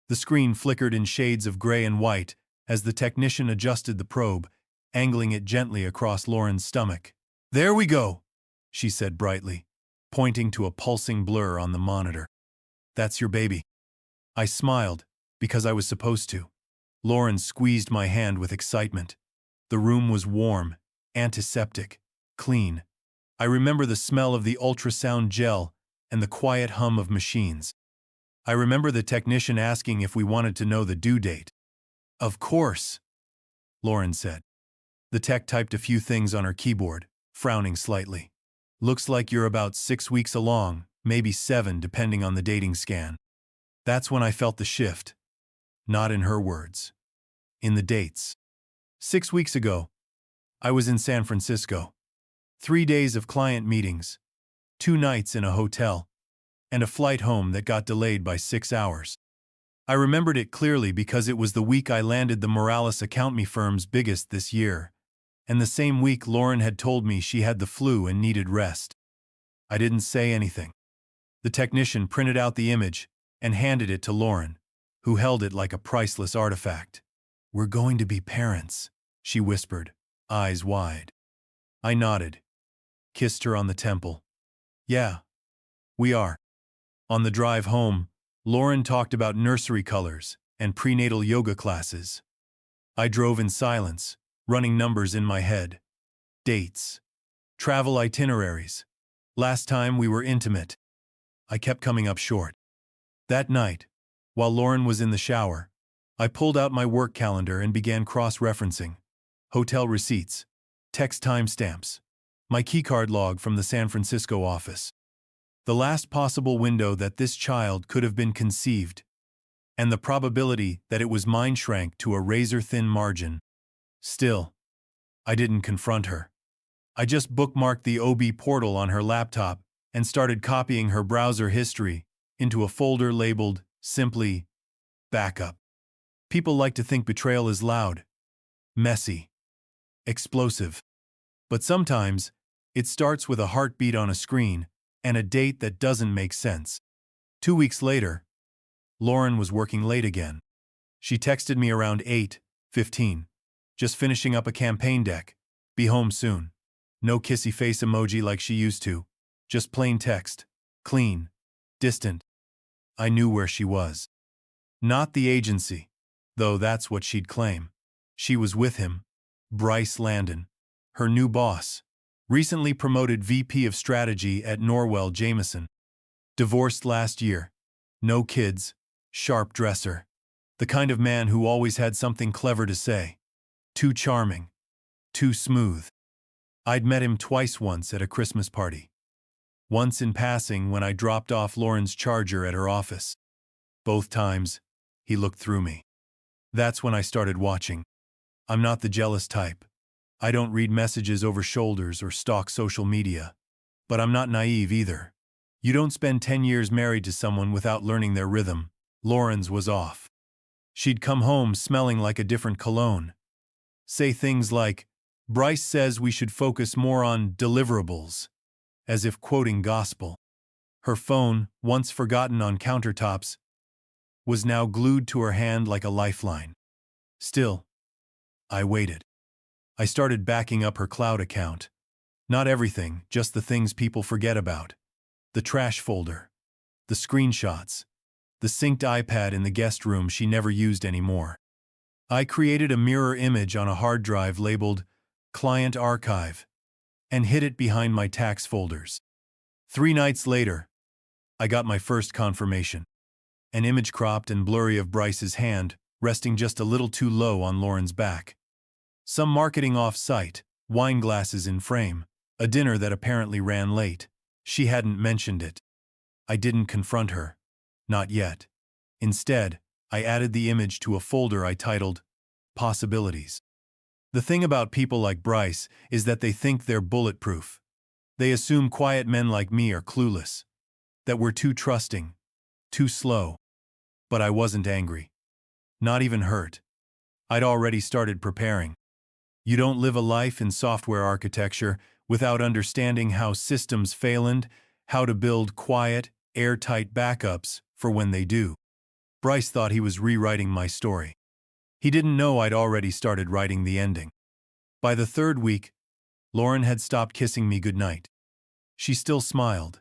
The screen flickered in shades of gray and white as the technician adjusted the probe, angling it gently across Lauren's stomach. "There we go," she said brightly, pointing to a pulsing blur on the monitor. "That's your baby." I smiled, because I was supposed to. Lauren squeezed my hand with excitement. The room was warm, antiseptic, clean. I remember the smell of the ultrasound gel and the quiet hum of machines. I remember the technician asking if we wanted to know the due date. "Of course," Lauren said. The tech typed a few things on her keyboard, frowning slightly. "Looks like you're about 6 weeks along, maybe 7 depending on the dating scan." That's when I felt the shift. Not in her words. In the dates. 6 weeks ago, I was in San Francisco. 3 days of client meetings, 2 nights in a hotel, and a flight home that got delayed by 6 hours. I remembered it clearly because it was the week I landed the Morales Account Me firm's biggest this year, and the same week Lauren had told me she had the flu and needed rest. I didn't say anything. The technician printed out the image and handed it to Lauren, who held it like a priceless artifact. "We're going to be parents," she whispered, eyes wide. I nodded, kissed her on the temple. "Yeah, we are." On the drive home, Lauren talked about nursery colors and prenatal yoga classes. I drove in silence, running numbers in my head. Dates. Travel itineraries. Last time we were intimate. I kept coming up short. That night, while Lauren was in the shower, I pulled out my work calendar and began cross-referencing. Hotel receipts, text timestamps, my keycard log from the San Francisco office. The last possible window that this child could have been conceived, and the probability that it was mine shrank to a razor-thin margin. Still, I didn't confront her. I just bookmarked the OB portal on her laptop and started copying her browser history into a folder labeled, simply, backup. People like to think betrayal is loud, messy, explosive. But sometimes, it starts with a heartbeat on a screen and a date that doesn't make sense. 2 weeks later, Lauren was working late again. She texted me around 8:15, just finishing up a campaign deck. "Be home soon." No kissy face emoji like she used to, just plain text, clean, distant. I knew where she was. Not the agency, though that's what she'd claim. She was with him, Bryce Landon, her new boss, recently promoted VP of Strategy at Norwell Jameson. Divorced last year, no kids, sharp dresser. The kind of man who always had something clever to say. Too charming. Too smooth. I'd met him twice once at a Christmas party. Once in passing when I dropped off Lauren's charger at her office. Both times, he looked through me. That's when I started watching. I'm not the jealous type. I don't read messages over shoulders or stalk social media. But I'm not naive either. You don't spend 10 years married to someone without learning their rhythm. Lauren's was off. She'd come home smelling like a different cologne. Say things like, "Bryce says we should focus more on deliverables," as if quoting gospel. Her phone, once forgotten on countertops, was now glued to her hand like a lifeline. Still, I waited. I started backing up her cloud account. Not everything, just the things people forget about. The trash folder, the screenshots, the synced iPad in the guest room she never used anymore. I created a mirror image on a hard drive labeled Client Archive and hid it behind my tax folders. 3 nights later, I got my first confirmation. An image cropped and blurry of Bryce's hand, resting just a little too low on Lauren's back. Some marketing off-site, wine glasses in frame, a dinner that apparently ran late. She hadn't mentioned it. I didn't confront her. Not yet. Instead, I added the image to a folder I titled Possibilities. The thing about people like Bryce is that they think they're bulletproof. They assume quiet men like me are clueless, that we're too trusting, too slow. But I wasn't angry. Not even hurt. I'd already started preparing. You don't live a life in software architecture without understanding how systems fail and how to build quiet, airtight backups for when they do. Bryce thought he was rewriting my story. He didn't know I'd already started writing the ending. By the third week, Lauren had stopped kissing me goodnight. She still smiled,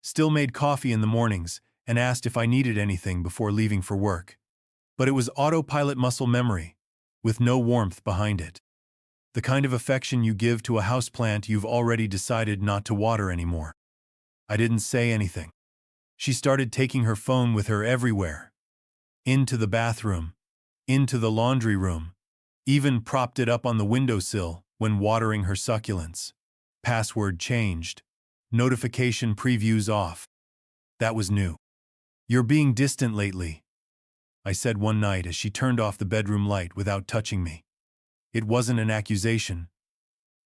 still made coffee in the mornings, and asked if I needed anything before leaving for work. But it was autopilot muscle memory, with no warmth behind it. The kind of affection you give to a houseplant you've already decided not to water anymore. I didn't say anything. She started taking her phone with her everywhere. Into the bathroom, into the laundry room, even propped it up on the windowsill when watering her succulents. Password changed. Notification previews off. That was new. "You're being distant lately," I said one night as she turned off the bedroom light without touching me. It wasn't an accusation,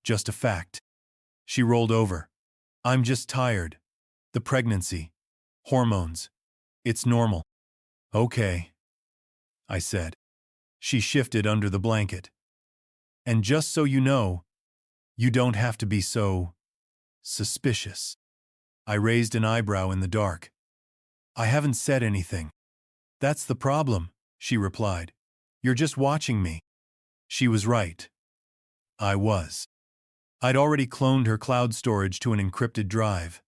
just a fact. She rolled over. "I'm just tired. The pregnancy. Hormones. It's normal." "Okay," I said. She shifted under the blanket. "And just so you know, you don't have to be so suspicious." I raised an eyebrow in the dark. "I haven't said anything." "That's the problem," she replied. "You're just watching me." She was right. I was. I'd already cloned her cloud storage to an encrypted drive,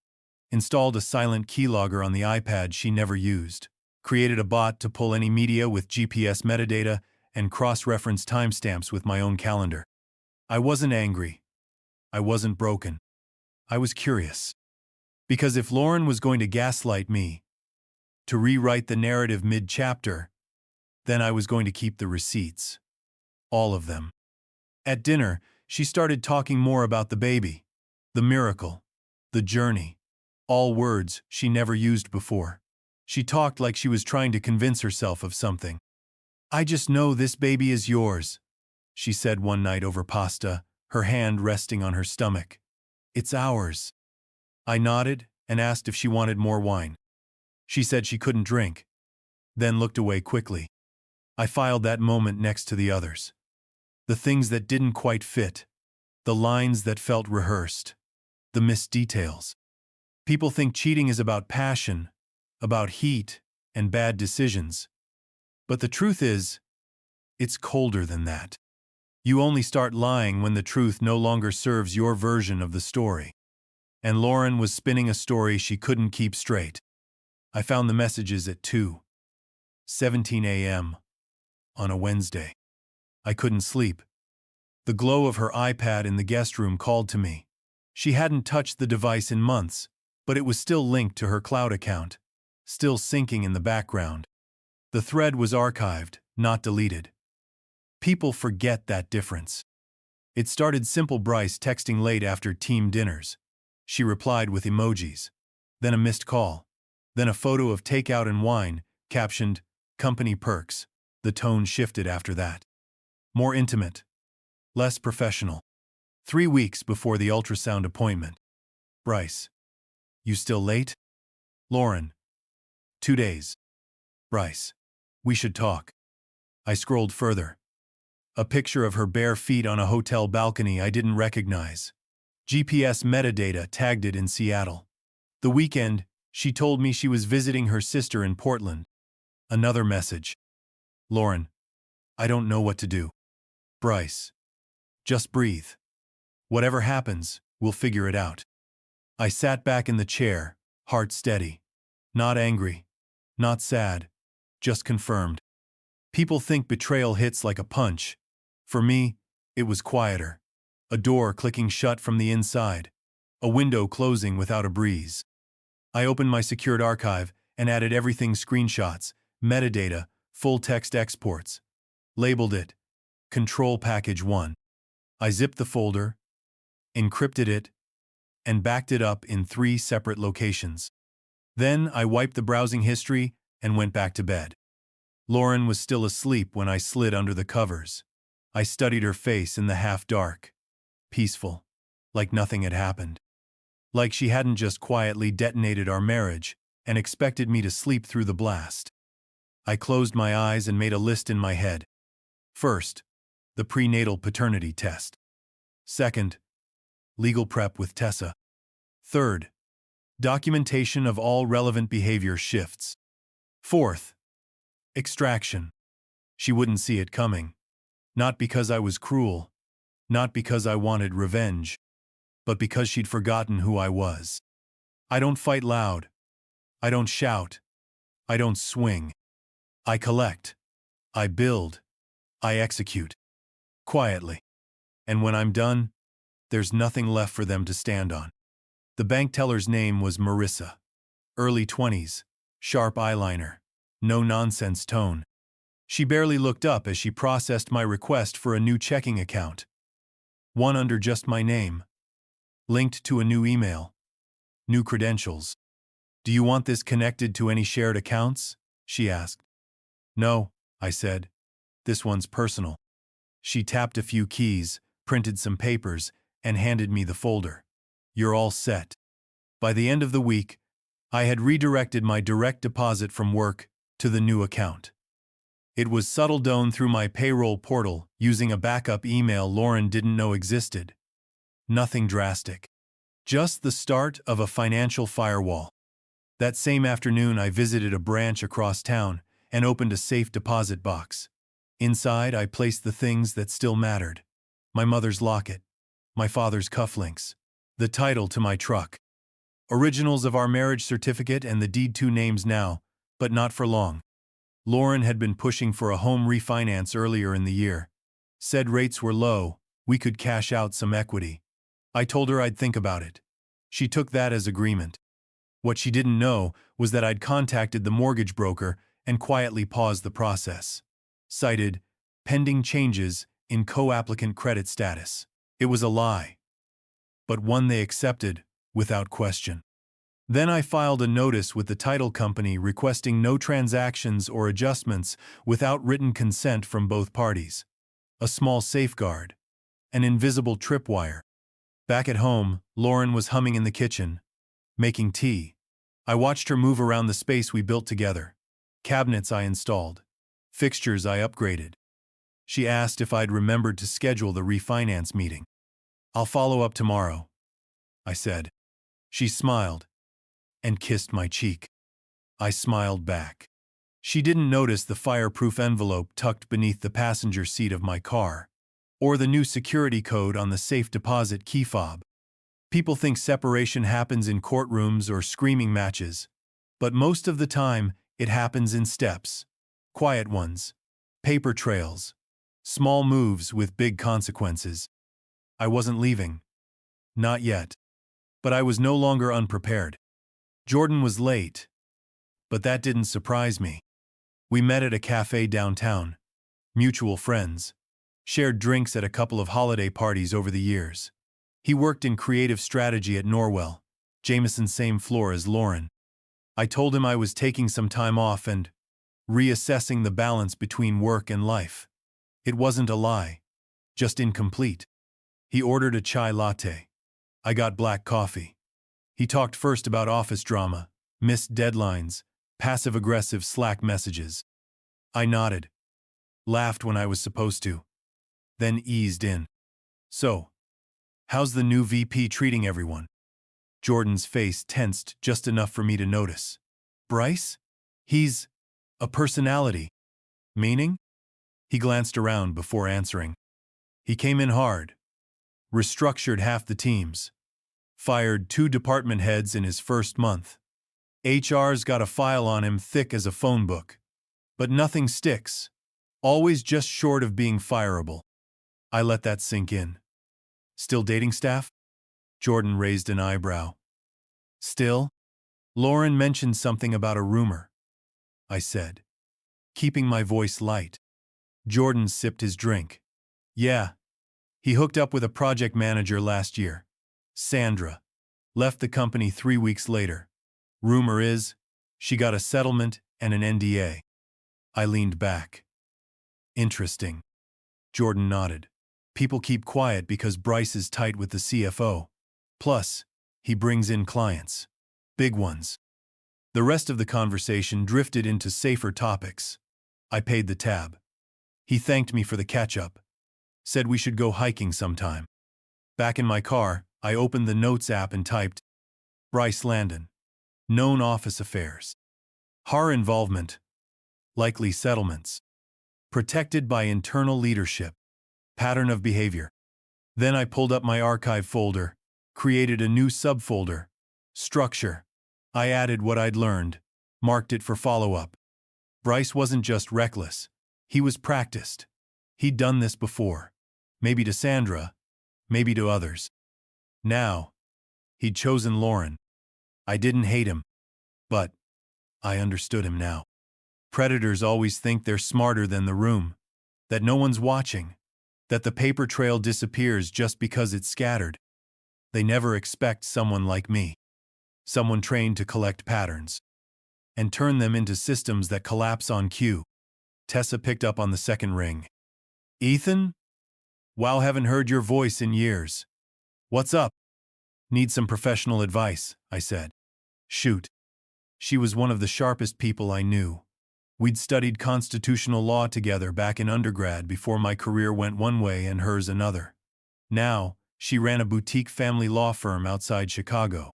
installed a silent keylogger on the iPad she never used, created a bot to pull any media with GPS metadata, and cross-reference timestamps with my own calendar. I wasn't angry. I wasn't broken. I was curious. Because if Lauren was going to gaslight me, to rewrite the narrative mid-chapter, then I was going to keep the receipts. All of them. At dinner, she started talking more about the baby, the miracle, the journey, all words she never used before. She talked like she was trying to convince herself of something. "I just know this baby is yours," she said one night over pasta, her hand resting on her stomach. "It's ours." I nodded and asked if she wanted more wine. She said she couldn't drink, then looked away quickly. I filed that moment next to the others. The things that didn't quite fit, the lines that felt rehearsed, the missed details. People think cheating is about passion, about heat, and bad decisions. But the truth is, it's colder than that. You only start lying when the truth no longer serves your version of the story. And Lauren was spinning a story she couldn't keep straight. I found the messages at 2:17 a.m. on a Wednesday. I couldn't sleep. The glow of her iPad in the guest room called to me. She hadn't touched the device in months, but it was still linked to her cloud account, still syncing in the background. The thread was archived, not deleted. People forget that difference. It started simple: Bryce texting late after team dinners. She replied with emojis. Then a missed call. Then a photo of takeout and wine, captioned, "Company perks." The tone shifted after that. More intimate. Less professional. 3 weeks before the ultrasound appointment. "Bryce. You still late?" Lauren. 2 days. Bryce. "We should talk." I scrolled further. A picture of her bare feet on a hotel balcony I didn't recognize. GPS metadata tagged it in Seattle. The weekend, she told me she was visiting her sister in Portland. Another message. "Lauren. I don't know what to do." Bryce. "Just breathe. Whatever happens, we'll figure it out." I sat back in the chair, heart steady. Not angry. Not sad. Just confirmed. People think betrayal hits like a punch. For me, it was quieter. A door clicking shut from the inside. A window closing without a breeze. I opened my secured archive and added everything: screenshots, metadata, full-text exports. Labeled it Control Package 1. I zipped the folder, encrypted it, and backed it up in 3 separate locations. Then I wiped the browsing history and went back to bed. Lauren was still asleep when I slid under the covers. I studied her face in the half-dark. Peaceful. Like nothing had happened. Like she hadn't just quietly detonated our marriage and expected me to sleep through the blast. I closed my eyes and made a list in my head. First, the prenatal paternity test. Second, legal prep with Tessa. Third, documentation of all relevant behavior shifts. Fourth, Extraction. She wouldn't see it coming. Not because I was cruel, not because I wanted revenge, but because she'd forgotten who I was. I don't fight loud. I don't shout. I don't swing. I collect. I build. I execute. Quietly. And when I'm done, there's nothing left for them to stand on. The bank teller's name was Marissa. Early 20s, sharp eyeliner, no-nonsense tone. She barely looked up as she processed my request for a new checking account. One under just my name. Linked to a new email. New credentials. "Do you want this connected to any shared accounts?" she asked. "No," I said. "This one's personal." She tapped a few keys, printed some papers, and handed me the folder. "You're all set." By the end of the week, I had redirected my direct deposit from work to the new account. It was settled down through my payroll portal using a backup email Lauren didn't know existed. Nothing drastic. Just the start of a financial firewall. That same afternoon, I visited a branch across town and opened a safe deposit box. Inside, I placed the things that still mattered. My mother's locket, my father's cufflinks, the title to my truck, originals of our marriage certificate and the deed to names now, but not for long. Lauren had been pushing for a home refinance earlier in the year. Said rates were low, we could cash out some equity. I told her I'd think about it. She took that as agreement. What she didn't know was that I'd contacted the mortgage broker and quietly paused the process. Cited, pending changes in co-applicant credit status. It was a lie, but one they accepted without question. Then I filed a notice with the title company requesting no transactions or adjustments without written consent from both parties. A small safeguard. An invisible tripwire. Back at home, Lauren was humming in the kitchen, making tea. I watched her move around the space we built together. Cabinets I installed. Fixtures I upgraded. She asked if I'd remembered to schedule the refinance meeting. "I'll follow up tomorrow," I said. She smiled and kissed my cheek. I smiled back. She didn't notice the fireproof envelope tucked beneath the passenger seat of my car, or the new security code on the safe deposit key fob. People think separation happens in courtrooms or screaming matches, but most of the time it happens in steps. Quiet ones. Paper trails. Small moves with big consequences. I wasn't leaving. Not yet. But I was no longer unprepared. Jordan was late, but that didn't surprise me. We met at a cafe downtown. Mutual friends. Shared drinks at a couple of holiday parties over the years. He worked in creative strategy at Norwell, Jameson's same floor as Lauren. I told him I was taking some time off and reassessing the balance between work and life. It wasn't a lie, just incomplete. He ordered a chai latte. I got black coffee. He talked first about office drama, missed deadlines, passive-aggressive Slack messages. I nodded, laughed when I was supposed to, then eased in. "So, how's the new VP treating everyone?" Jordan's face tensed just enough for me to notice. "Bryce? He's a personality." "Meaning?" He glanced around before answering. "He came in hard. Restructured half the teams. Fired 2 department heads in his first month. HR's got a file on him thick as a phone book. But nothing sticks. Always just short of being fireable." I let that sink in. "Still dating staff?" Jordan raised an eyebrow. "Still?" "Lauren mentioned something about a rumor," I said, keeping my voice light. Jordan sipped his drink. "Yeah. He hooked up with a project manager last year. Sandra. Left the company 3 weeks later. Rumor is, she got a settlement and an NDA." I leaned back. "Interesting." Jordan nodded. "People keep quiet because Bryce is tight with the CFO. Plus, he brings in clients. Big ones." The rest of the conversation drifted into safer topics. I paid the tab. He thanked me for the catch-up. Said we should go hiking sometime. Back in my car, I opened the Notes app and typed, "Bryce Landon. Known office affairs. Horror involvement. likely settlements. Protected by internal leadership. Pattern of behavior. Then I pulled up my archive folder, created a new subfolder. Structure. I added what I'd learned, marked it for follow-up. Bryce wasn't just reckless. He was practiced. He'd done this before. Maybe to Sandra, maybe to others. Now, he'd chosen Lauren. I didn't hate him, but I understood him now. Predators always think they're smarter than the room, that no one's watching, that the paper trail disappears just because it's scattered. They never expect someone like me, someone trained to collect patterns and turn them into systems that collapse on cue. Tessa picked up on the second ring. Ethan? Wow, haven't heard your voice in years. What's up? Need some professional advice, I said. Shoot. She was one of the sharpest people I knew. We'd studied constitutional law together back in undergrad before my career went one way and hers another. Now, she ran a boutique family law firm outside Chicago,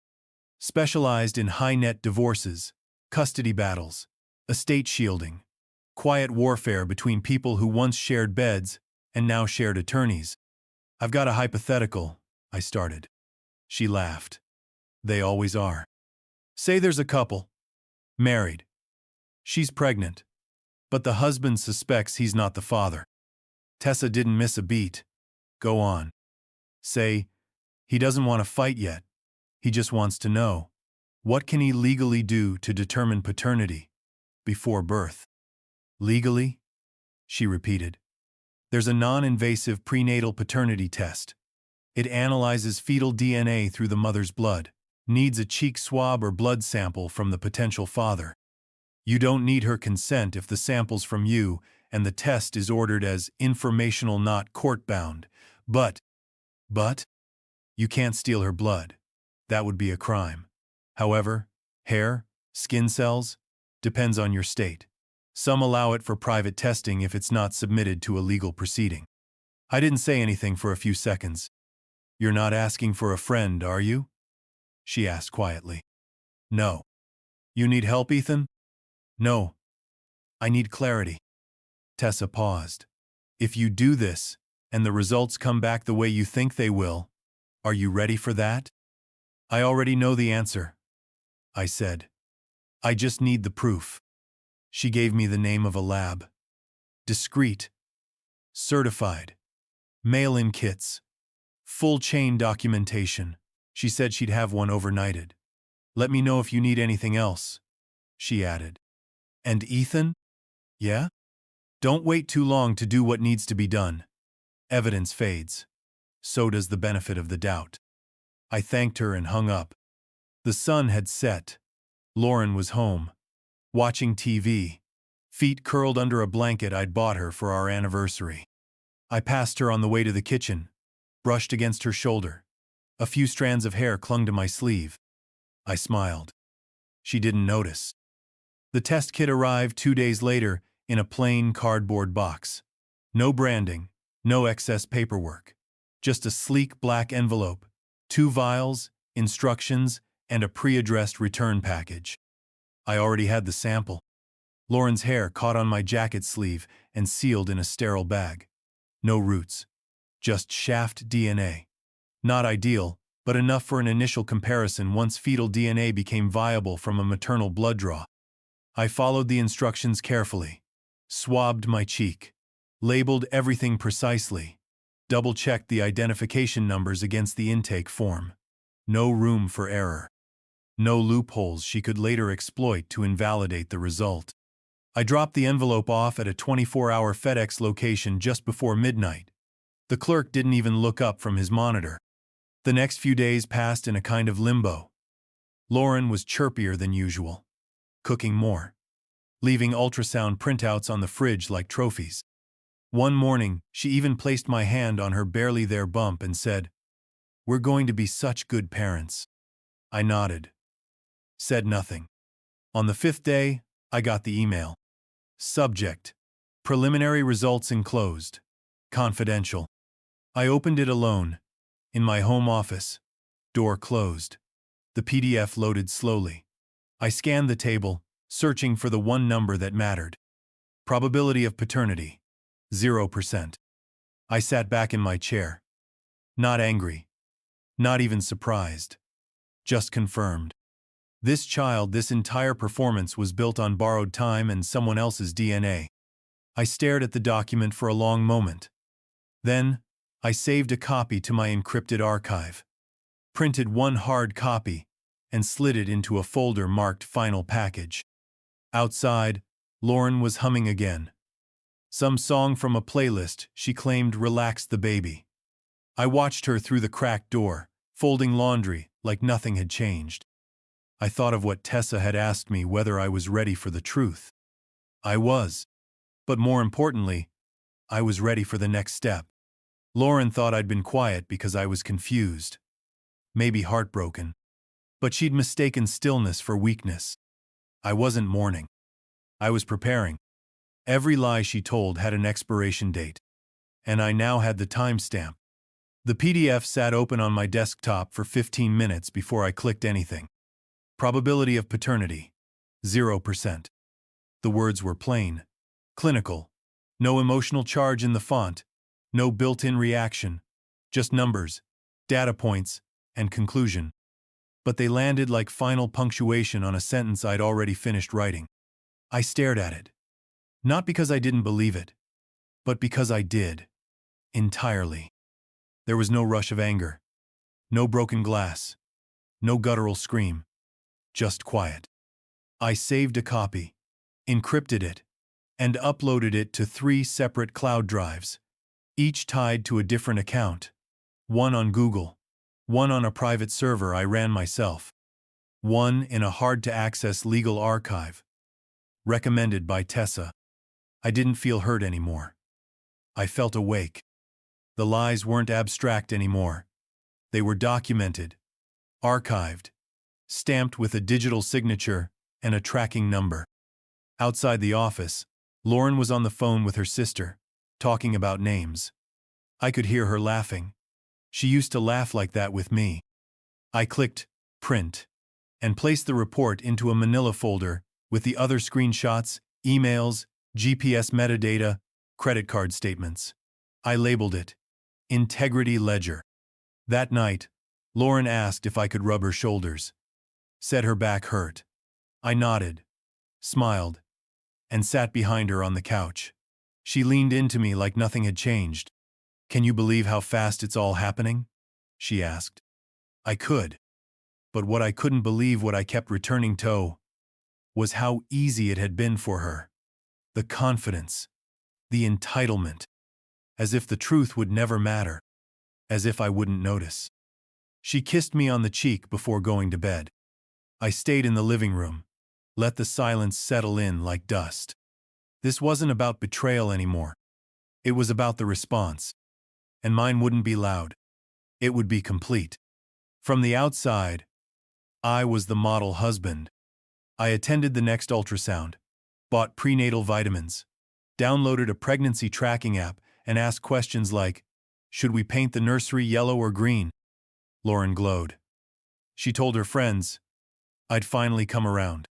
specialized in high-net divorces, custody battles, estate shielding, quiet warfare between people who once shared beds and now shared attorneys. I've got a hypothetical, I started. She laughed. They always are. Say there's a couple. Married. She's pregnant. But the husband suspects he's not the father. Tessa didn't miss a beat. Go on. Say, he doesn't want to fight yet. He just wants to know. What can he legally do to determine paternity before birth? Legally? She repeated. There's a non-invasive prenatal paternity test. It analyzes fetal DNA through the mother's blood, needs a cheek swab or blood sample from the potential father. You don't need her consent if the sample's from you, and the test is ordered as informational, not court-bound. But, you can't steal her blood. That would be a crime. However, hair, skin cells, depends on your state. Some allow it for private testing if it's not submitted to a legal proceeding. I didn't say anything for a few seconds. You're not asking for a friend, are you? She asked quietly. No. You need help, Ethan? No. I need clarity. Tessa paused. If you do this, and the results come back the way you think they will, are you ready for that? I already know the answer, I said. I just need the proof. She gave me the name of a lab. Discreet. Certified. Mail-in kits. Full chain documentation. She said she'd have one overnighted. Let me know if you need anything else, she added. And Ethan? Yeah? Don't wait too long to do what needs to be done. Evidence fades. So does the benefit of the doubt. I thanked her and hung up. The sun had set. Lauren was home, watching TV, feet curled under a blanket I'd bought her for our anniversary. I passed her on the way to the kitchen, brushed against her shoulder. A few strands of hair clung to my sleeve. I smiled. She didn't notice. The test kit arrived 2 days later in a plain cardboard box. No branding, no excess paperwork. Just a sleek black envelope, 2 vials, instructions, and a pre-addressed return package. I already had the sample. Lauren's hair caught on my jacket sleeve and sealed in a sterile bag. No roots. Just shaft DNA. Not ideal, but enough for an initial comparison once fetal DNA became viable from a maternal blood draw. I followed the instructions carefully, swabbed my cheek, labeled everything precisely, double-checked the identification numbers against the intake form. No room for error. No loopholes she could later exploit to invalidate the result. I dropped the envelope off at a 24-hour FedEx location just before midnight. The clerk didn't even look up from his monitor. The next few days passed in a kind of limbo. Lauren was chirpier than usual, cooking more, leaving ultrasound printouts on the fridge like trophies. One morning, she even placed my hand on her barely there bump and said, "We're going to be such good parents." I nodded. Said nothing. On the 5th day, I got the email. Subject: preliminary results enclosed. Confidential. I opened it alone, in my home office. Door closed. The PDF loaded slowly. I scanned the table, searching for the one number that mattered. Probability of paternity, 0%. I sat back in my chair. Not angry. Not even surprised. Just confirmed. This entire performance was built on borrowed time and someone else's DNA. I stared at the document for a long moment. Then, I saved a copy to my encrypted archive, printed one hard copy, and slid it into a folder marked Final Package. Outside, Lauren was humming again. Some song from a playlist she claimed relaxed the baby. I watched her through the cracked door, folding laundry like nothing had changed. I thought of what Tessa had asked me, whether I was ready for the truth. I was. But more importantly, I was ready for the next step. Lauren thought I'd been quiet because I was confused. Maybe heartbroken. But she'd mistaken stillness for weakness. I wasn't mourning. I was preparing. Every lie she told had an expiration date. And I now had the timestamp. The PDF sat open on my desktop for 15 minutes before I clicked anything. Probability of paternity, 0%. The words were plain, clinical, no emotional charge in the font, no built-in reaction, just numbers, data points, and conclusion. But they landed like final punctuation on a sentence I'd already finished writing. I stared at it. Not because I didn't believe it, but because I did. Entirely. There was no rush of anger. No broken glass. No guttural scream. Just quiet. I saved a copy, encrypted it, and uploaded it to 3 separate cloud drives, each tied to a different account. One on Google, one on a private server I ran myself, one in a hard-to-access legal archive. Recommended by Tessa. I didn't feel hurt anymore. I felt awake. The lies weren't abstract anymore. They were documented, archived, stamped with a digital signature and a tracking number. Outside the office, Lauren was on the phone with her sister, talking about names. I could hear her laughing. She used to laugh like that with me. I clicked print and placed the report into a manila folder with the other screenshots, emails, GPS metadata, credit card statements. I labeled it Integrity Ledger. That night, Lauren asked if I could rub her shoulders. Said her back hurt. I nodded, smiled, and sat behind her on the couch. She leaned into me like nothing had changed. "Can you believe how fast it's all happening?" she asked. I could. But what I couldn't believe, what I kept returning to, was how easy it had been for her. The confidence, the entitlement, as if the truth would never matter, as if I wouldn't notice. She kissed me on the cheek before going to bed. I stayed in the living room, let the silence settle in like dust. This wasn't about betrayal anymore. It was about the response. And mine wouldn't be loud. It would be complete. From the outside, I was the model husband. I attended the next ultrasound, bought prenatal vitamins, downloaded a pregnancy tracking app, and asked questions like, "Should we paint the nursery yellow or green?" Lauren glowed. She told her friends I'd finally come around.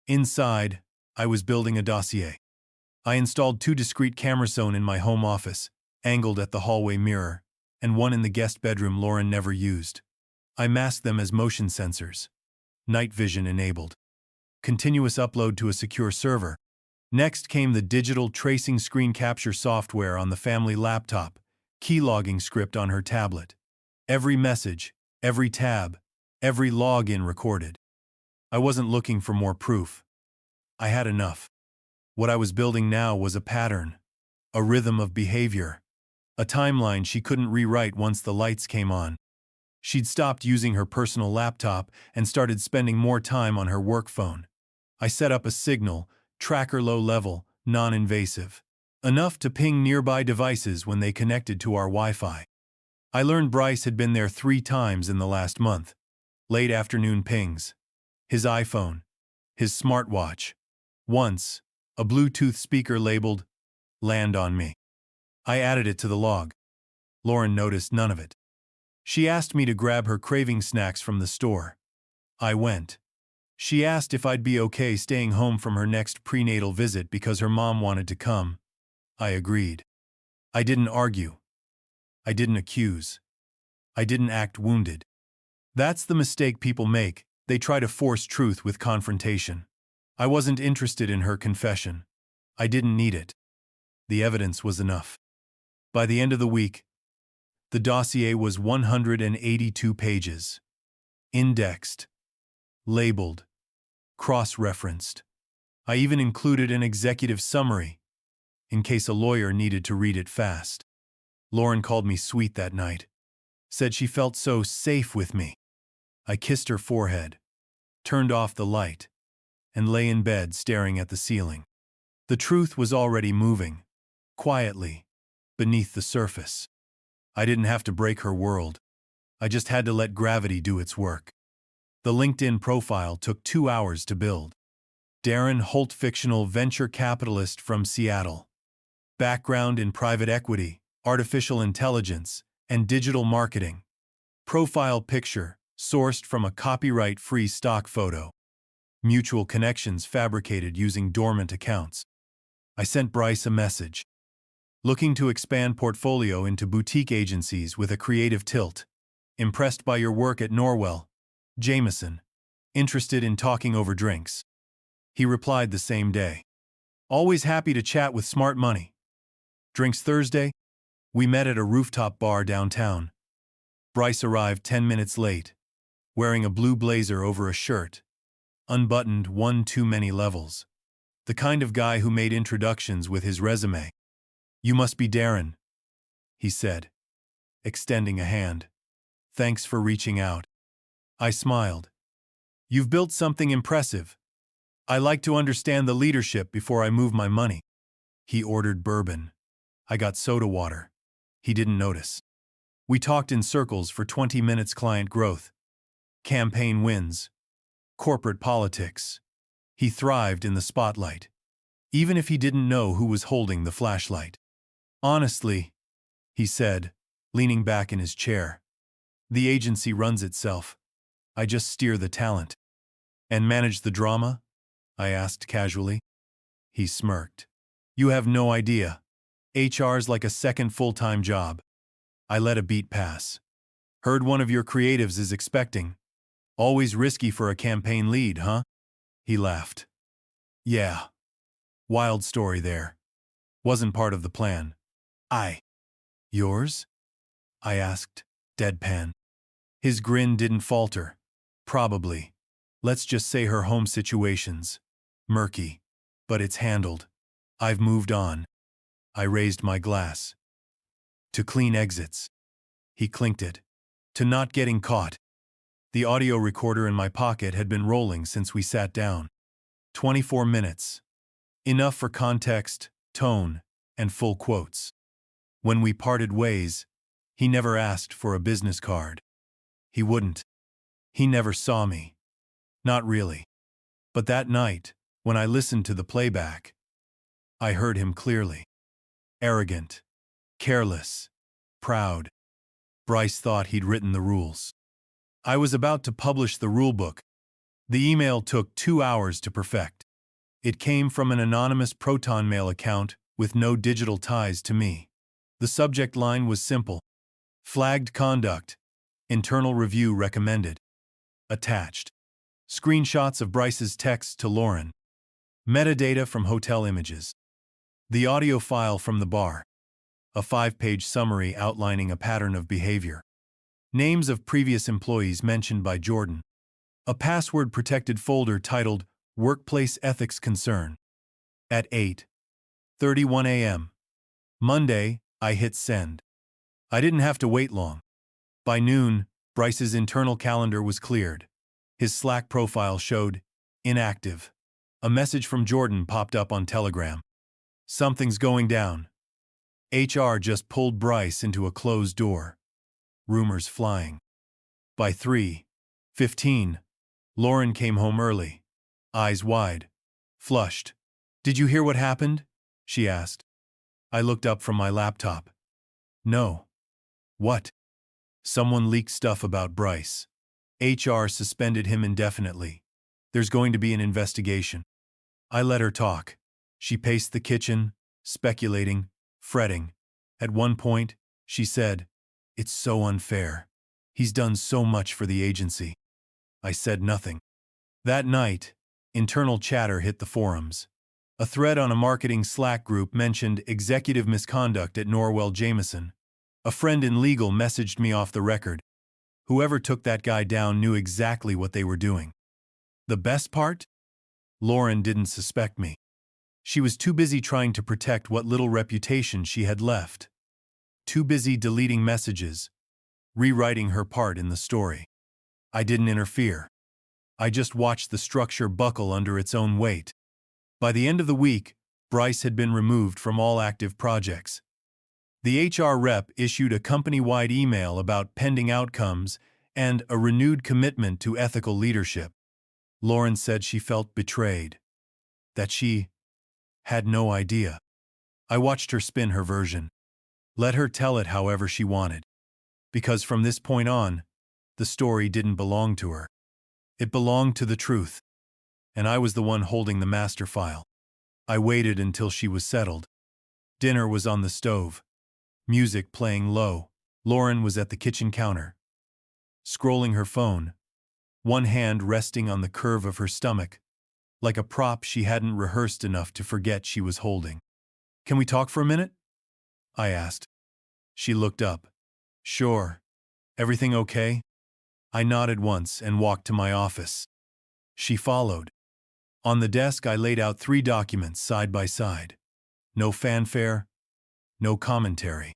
Inside, I was building a dossier. I installed 2 discrete cameras in my home office, angled at the hallway mirror, and one in the guest bedroom Lauren never used. I masked them as motion sensors, night vision enabled. Continuous upload to a secure server. Next came the digital tracing screen capture software on the family laptop, keylogging script on her tablet. Every message, every tab, every login recorded. I wasn't looking for more proof. I had enough. What I was building now was a pattern, a rhythm of behavior, a timeline she couldn't rewrite once the lights came on. She'd stopped using her personal laptop and started spending more time on her work phone. I set up a signal, tracker low level, non-invasive, enough to ping nearby devices when they connected to our Wi-Fi. I learned Bryce had been there 3 times in the last month. Late afternoon pings. His iPhone. His smartwatch. Once, a Bluetooth speaker labeled, "Land on me." I added it to the log. Lauren noticed none of it. She asked me to grab her craving snacks from the store. I went. She asked if I'd be okay staying home from her next prenatal visit because her mom wanted to come. I agreed. I didn't argue. I didn't accuse. I didn't act wounded. That's the mistake people make. They try to force truth with confrontation. I wasn't interested in her confession. I didn't need it. The evidence was enough. By the end of the week, the dossier was 182 pages. Indexed, labeled, cross-referenced. I even included an executive summary, in case a lawyer needed to read it fast. Lauren called me sweet that night. Said she felt so safe with me. I kissed her forehead, turned off the light, and lay in bed staring at the ceiling. The truth was already moving, quietly, beneath the surface. I didn't have to break her world. I just had to let gravity do its work. The LinkedIn profile took 2 hours to build. Darren Holt, fictional venture capitalist from Seattle. Background in private equity, artificial intelligence, and digital marketing. Profile picture, sourced from a copyright-free stock photo. Mutual connections fabricated using dormant accounts. I sent Bryce a message. Looking to expand portfolio into boutique agencies with a creative tilt. Impressed by your work at Norwell, Jameson. Interested in talking over drinks. He replied the same day. Always happy to chat with smart money. Drinks Thursday? We met at a rooftop bar downtown. Bryce arrived 10 minutes late, wearing a blue blazer over a shirt, unbuttoned one too many levels. The kind of guy who made introductions with his resume. You must be Darren, he said, extending a hand. Thanks for reaching out. I smiled. You've built something impressive. I like to understand the leadership before I move my money. He ordered bourbon. I got soda water. He didn't notice. We talked in circles for 20 minutes. Client growth, campaign wins, corporate politics. He thrived in the spotlight, even if he didn't know who was holding the flashlight. Honestly, he said, leaning back in his chair, the agency runs itself. I just steer the talent. And manage the drama? I asked casually. He smirked. You have no idea. HR's like a second full-time job. I let a beat pass. Heard one of your creatives is expecting. Always risky for a campaign lead, huh? He laughed. Yeah. Wild story there. Wasn't part of the plan. Yours? I asked, deadpan. His grin didn't falter. Probably. Let's just say her home situation's murky. But it's handled. I've moved on. I raised my glass. To clean exits. He clinked it. To not getting caught. The audio recorder in my pocket had been rolling since we sat down. 24 minutes. Enough for context, tone, and full quotes. When we parted ways, he never asked for a business card. He wouldn't. He never saw me. Not really. But that night, when I listened to the playback, I heard him clearly. Arrogant, careless, proud. Bryce thought he'd written the rules. I was about to publish the rulebook. The email took 2 hours to perfect. It came from an anonymous Proton Mail account with no digital ties to me. The subject line was simple. Flagged conduct. Internal review recommended. Attached. Screenshots of Bryce's text to Lauren. Metadata from hotel images. The audio file from the bar. A 5-page summary outlining a pattern of behavior. Names of previous employees mentioned by Jordan. A password-protected folder titled Workplace Ethics Concern. At 8:31 a.m. Monday, I hit send. I didn't have to wait long. By noon, Bryce's internal calendar was cleared. His Slack profile showed inactive. A message from Jordan popped up on Telegram. Something's going down. HR just pulled Bryce into a closed door. Rumors flying. By 3:15, Lauren came home early, eyes wide, flushed. Did you hear what happened? She asked. I looked up from my laptop. No. What? Someone leaked stuff about Bryce. HR suspended him indefinitely. There's going to be an investigation. I let her talk. She paced the kitchen, speculating, fretting. At one point, she said, "It's so unfair. He's done so much for the agency." I said nothing. That night, internal chatter hit the forums. A thread on a marketing Slack group mentioned executive misconduct at Norwell Jameson. A friend in legal messaged me off the record. Whoever took that guy down knew exactly what they were doing. The best part? Lauren didn't suspect me. She was too busy trying to protect what little reputation she had left. Too busy deleting messages, rewriting her part in the story. I didn't interfere. I just watched the structure buckle under its own weight. By the end of the week, Bryce had been removed from all active projects. The HR rep issued a company-wide email about pending outcomes and a renewed commitment to ethical leadership. Lauren said she felt betrayed, that she had no idea. I watched her spin her version. Let her tell it however she wanted. Because from this point on, the story didn't belong to her. It belonged to the truth. And I was the one holding the master file. I waited until she was settled. Dinner was on the stove. Music playing low. Lauren was at the kitchen counter, scrolling her phone, one hand resting on the curve of her stomach, like a prop she hadn't rehearsed enough to forget she was holding. "Can we talk for a minute?" I asked. She looked up. "Sure. Everything okay?" I nodded once and walked to my office. She followed. On the desk I laid out 3 documents side by side. No fanfare, no commentary.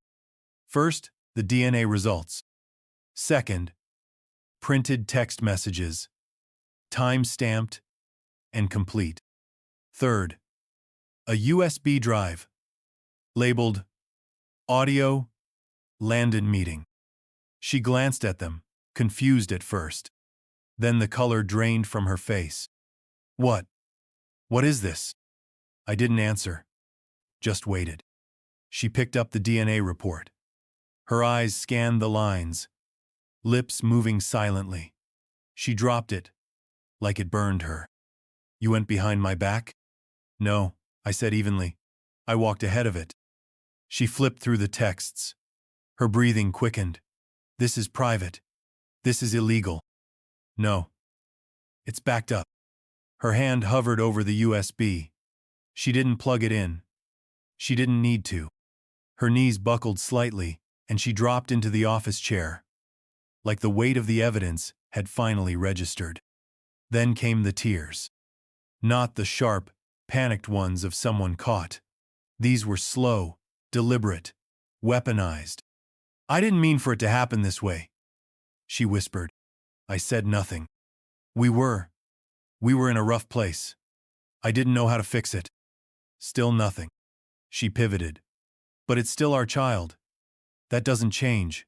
First, the DNA results. Second, printed text messages, time-stamped and complete. Third, a USB drive, labeled Audio Landon Meeting. She glanced at them, confused at first. Then the color drained from her face. "What? What is this?" I didn't answer, just waited. She picked up the DNA report. Her eyes scanned the lines, lips moving silently. She dropped it, like it burned her. "You went behind my back?" "No," I said evenly. "I walked ahead of it." She flipped through the texts. Her breathing quickened. "This is private. This is illegal." "No. It's backed up." Her hand hovered over the USB. She didn't plug it in. She didn't need to. Her knees buckled slightly, and she dropped into the office chair, like the weight of the evidence had finally registered. Then came the tears. Not the sharp, panicked ones of someone caught. These were slow, deliberate, weaponized. "I didn't mean for it to happen this way," she whispered. I said nothing. We were in a rough place. I didn't know how to fix it. Still nothing. She pivoted. "But it's still our child. That doesn't change.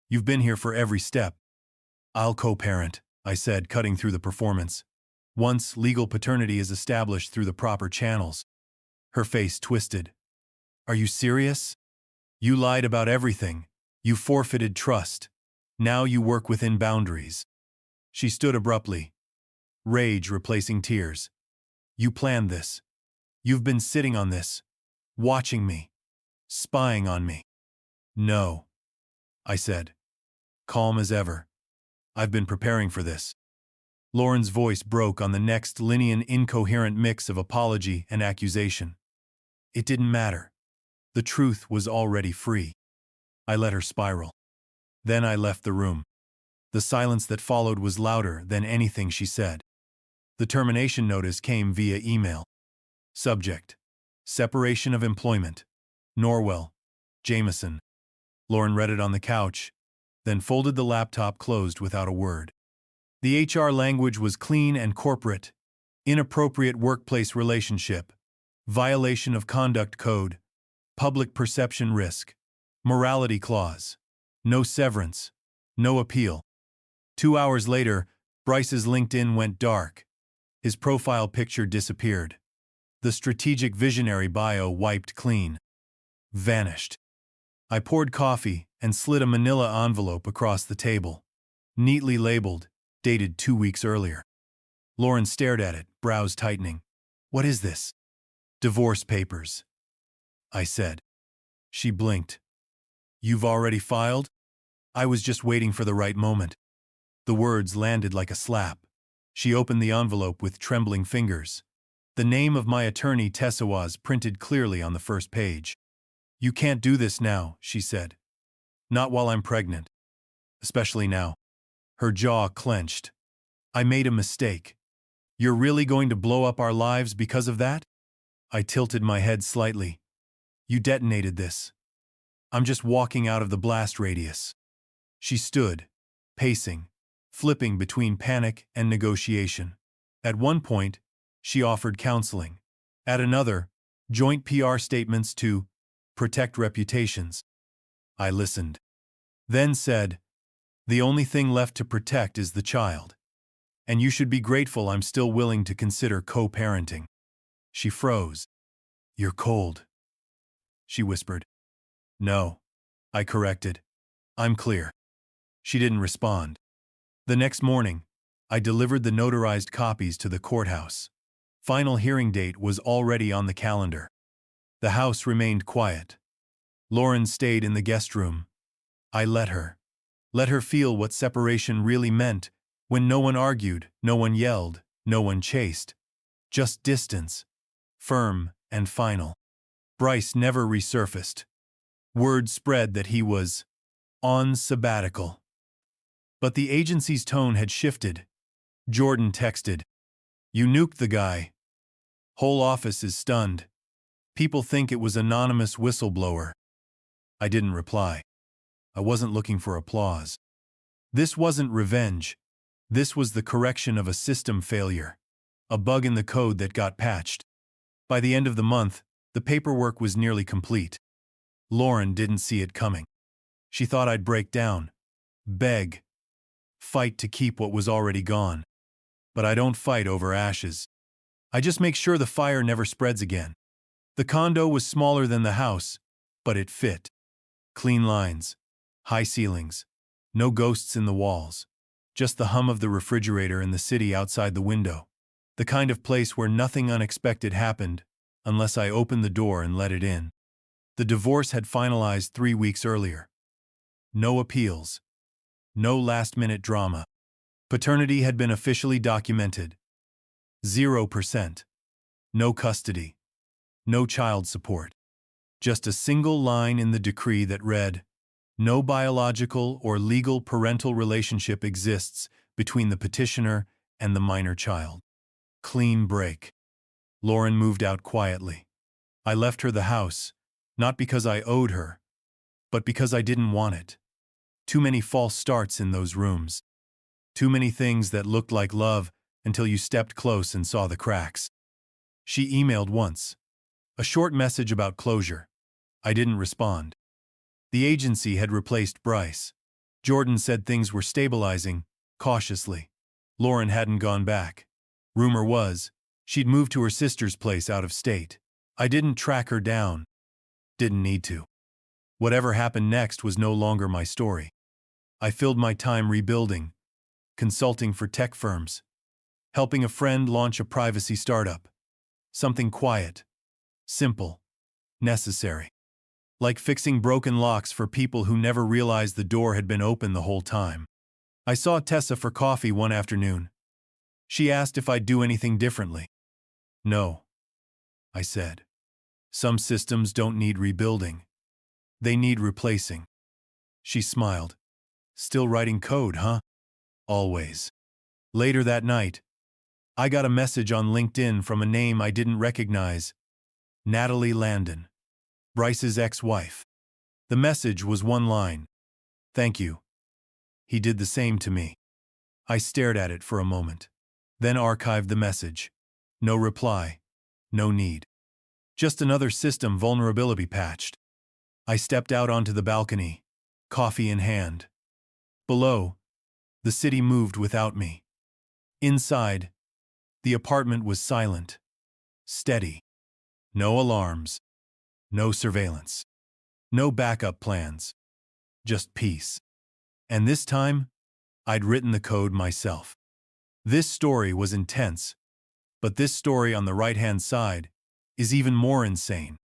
You've been here for every step." "I'll co-parent," I said, cutting through the performance. "Once legal paternity is established through the proper channels." Her face twisted. "Are you serious? You lied about everything. You forfeited trust. Now you work within boundaries." She stood abruptly, rage replacing tears. "You planned this. You've been sitting on this, watching me, spying on me." "No," I said, calm as ever. "I've been preparing for this." Lauren's voice broke on the next linear incoherent mix of apology and accusation. It didn't matter. The truth was already free. I let her spiral. Then I left the room. The silence that followed was louder than anything she said. The termination notice came via email. Subject: Separation of employment. Norwell, Jameson. Lauren read it on the couch, then folded the laptop closed without a word. The HR language was clean and corporate. Inappropriate workplace relationship. Violation of conduct code. Public perception risk. Morality clause. No severance. No appeal. 2 hours later, Bryce's LinkedIn went dark. His profile picture disappeared. The strategic visionary bio wiped clean. Vanished. I poured coffee and slid a manila envelope across the table. Neatly labeled, dated 2 weeks earlier. Lauren stared at it, brows tightening. What is this? Divorce papers, I said. She blinked. You've already filed? I was just waiting for the right moment. The words landed like a slap. She opened the envelope with trembling fingers. The name of my attorney Tessa was printed clearly on the first page. You can't do this now, she said. Not while I'm pregnant. Especially now. Her jaw clenched. I made a mistake. You're really going to blow up our lives because of that? I tilted my head slightly. You detonated this. I'm just walking out of the blast radius. She stood, pacing, flipping between panic and negotiation. At one point, she offered counseling. At another, joint PR statements to protect reputations. I listened. Then said, the only thing left to protect is the child. And you should be grateful I'm still willing to consider co-parenting. She froze. You're cold, she whispered. No, I corrected. I'm clear. She didn't respond. The next morning, I delivered the notarized copies to the courthouse. Final hearing date was already on the calendar. The house remained quiet. Lauren stayed in the guest room. I let her. Let her feel what separation really meant when no one argued, no one yelled, no one chased. Just distance. Firm and final. Bryce never resurfaced. Word spread that he was on sabbatical. But the agency's tone had shifted. Jordan texted, You nuked the guy. Whole office is stunned. People think it was anonymous whistleblower. I didn't reply. I wasn't looking for applause. This wasn't revenge. This was the correction of a system failure. A bug in the code that got patched. By the end of the month, the paperwork was nearly complete. Lauren didn't see it coming. She thought I'd break down, beg, fight to keep what was already gone. But I don't fight over ashes. I just make sure the fire never spreads again. The condo was smaller than the house, but it fit. Clean lines, high ceilings, no ghosts in the walls, just the hum of the refrigerator and the city outside the window. The kind of place where nothing unexpected happened unless I opened the door and let it in. The divorce had finalized 3 weeks earlier. No appeals. No last-minute drama. Paternity had been officially documented. 0%. No custody. No child support. Just a single line in the decree that read, No biological or legal parental relationship exists between the petitioner and the minor child. Clean break. Lauren moved out quietly. I left her the house, not because I owed her, but because I didn't want it. Too many false starts in those rooms. Too many things that looked like love until you stepped close and saw the cracks. She emailed once. A short message about closure. I didn't respond. The agency had replaced Bryce. Jordan said things were stabilizing, cautiously. Lauren hadn't gone back. Rumor was, she'd moved to her sister's place out of state. I didn't track her down. Didn't need to. Whatever happened next was no longer my story. I filled my time rebuilding, consulting for tech firms, helping a friend launch a privacy startup. Something quiet, simple, necessary. Like fixing broken locks for people who never realized the door had been open the whole time. I saw Tessa for coffee one afternoon. She asked if I'd do anything differently. No, I said. Some systems don't need rebuilding. They need replacing. She smiled. Still writing code, huh? Always. Later that night, I got a message on LinkedIn from a name I didn't recognize. Natalie Landon, Bryce's ex-wife. The message was one line. Thank you. He did the same to me. I stared at it for a moment. Then archived the message. No reply. No need. Just another system vulnerability patched. I stepped out onto the balcony, coffee in hand. Below, the city moved without me. Inside, the apartment was silent, steady. No alarms, no surveillance, no backup plans, just peace. And this time, I'd written the code myself. This story was intense, but this story on the right-hand side is even more insane.